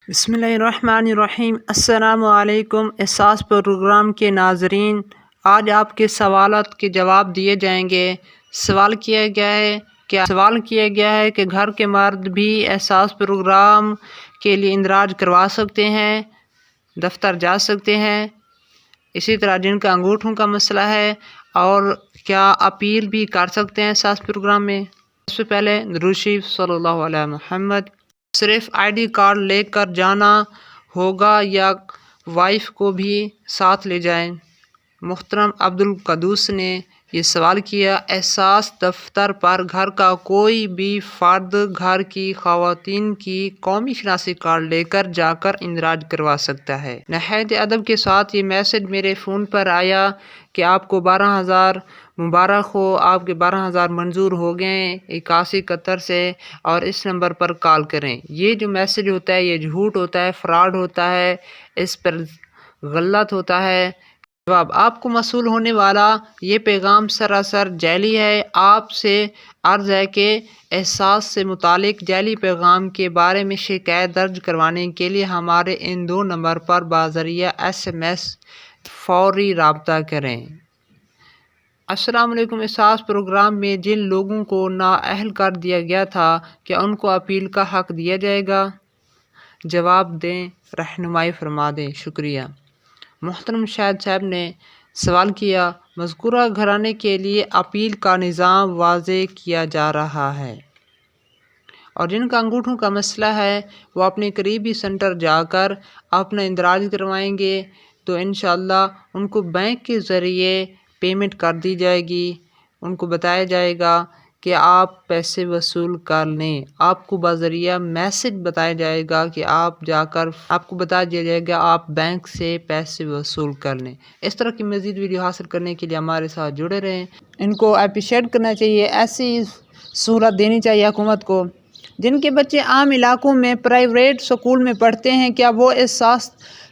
بسم اللہ الرحمن الرحیم۔ السلام علیکم احساس پروگرام کے ناظرین، آج آپ کے سوالات کے جواب دیے جائیں گے۔ سوال کیا گیا ہے کہ گھر کے مرد بھی احساس پروگرام کے لیے اندراج کروا سکتے ہیں، دفتر جا سکتے ہیں، اسی طرح جن کا انگوٹھوں کا مسئلہ ہے اور کیا اپیل بھی کر سکتے ہیں احساس پروگرام میں۔ سب سے پہلے درود شریف صلی اللہ علیہ محمد۔ صرف آئی ڈی کارڈ لے کر جانا ہوگا یا وائف کو بھی ساتھ لے جائیں؟ محترم عبدالقدوس نے یہ سوال کیا۔ احساس دفتر پر گھر کا کوئی بھی فرد گھر کی خواتین کی قومی شناسی کارڈ لے کر جا کر اندراج کروا سکتا ہے۔ نہایت ادب کے ساتھ یہ میسج میرے فون پر آیا کہ آپ کو 12,000 مبارک ہو، آپ کے 12,000 منظور ہو گئے 8171 سے، اور اس نمبر پر کال کریں۔ یہ جو میسج ہوتا ہے یہ جھوٹ ہوتا ہے، فراڈ ہوتا ہے، اس پر غلط ہوتا ہے۔ جواب: آپ کو موصول ہونے والا یہ پیغام سراسر جعلی ہے۔ آپ سے عرض ہے کہ احساس سے متعلق جعلی پیغام کے بارے میں شکایت درج کروانے کے لیے ہمارے ان 2 نمبر پر بذریعہ SMS فوری رابطہ کریں۔ السلام علیکم۔ احساس پروگرام میں جن لوگوں کو نااہل کر دیا گیا تھا، کیا ان کو اپیل کا حق دیا جائے گا؟ جواب دیں، رہنمائی فرما دیں۔ شکریہ۔ محترم شاہد صاحب نے سوال کیا، مذکورہ گھرانے کے لیے اپیل کا نظام واضح کیا جا رہا ہے اور جن کا انگوٹھوں کا مسئلہ ہے وہ اپنے قریبی سینٹر جا کر اپنا اندراج کروائیں گے تو انشاءاللہ ان کو بینک کے ذریعے پیمنٹ کر دی جائے گی۔ ان کو بتایا جائے گا کہ آپ پیسے وصول کر لیں، آپ کو بذریعہ میسج بتایا جائے گا کہ آپ جا کر آپ کو بتا دیا جائے گا آپ بینک سے پیسے وصول کر لیں۔ اس طرح کی مزید ویڈیو حاصل کرنے کے لیے ہمارے ساتھ جڑے رہیں۔ ان کو اپریشیٹ کرنا چاہیے، ایسی سہولت دینی چاہیے حکومت کو۔ جن کے بچے عام علاقوں میں پرائیویٹ سکول میں پڑھتے ہیں، کیا وہ احساس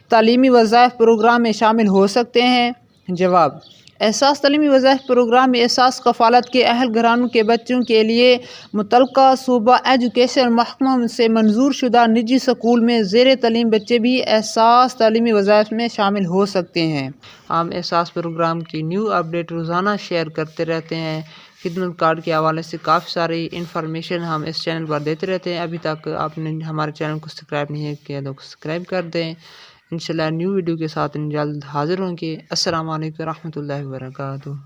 تعلیمی وظائف پروگرام میں شامل ہو سکتے ہیں؟ جواب: احساس تعلیمی وظائف پروگرام میں احساس کفالت کے اہل گھرانوں کے بچوں کے لیے متعلقہ صوبہ ایجوکیشن محکمہ سے منظور شدہ نجی سکول میں زیر تعلیم بچے بھی احساس تعلیمی وظائف میں شامل ہو سکتے ہیں۔ ہم احساس پروگرام کی نیو اپڈیٹ روزانہ شیئر کرتے رہتے ہیں۔ خدمت کارڈ کے حوالے سے کافی ساری انفارمیشن ہم اس چینل پر دیتے رہتے ہیں۔ ابھی تک آپ نے ہمارے چینل کو سبسکرائب نہیں کیا تو سبسکرائب کر دیں۔ انشاءاللہ نیو ویڈیو کے ساتھ جلد حاضر ہوں گے۔ السلام علیکم ورحمۃ اللہ وبرکاتہ۔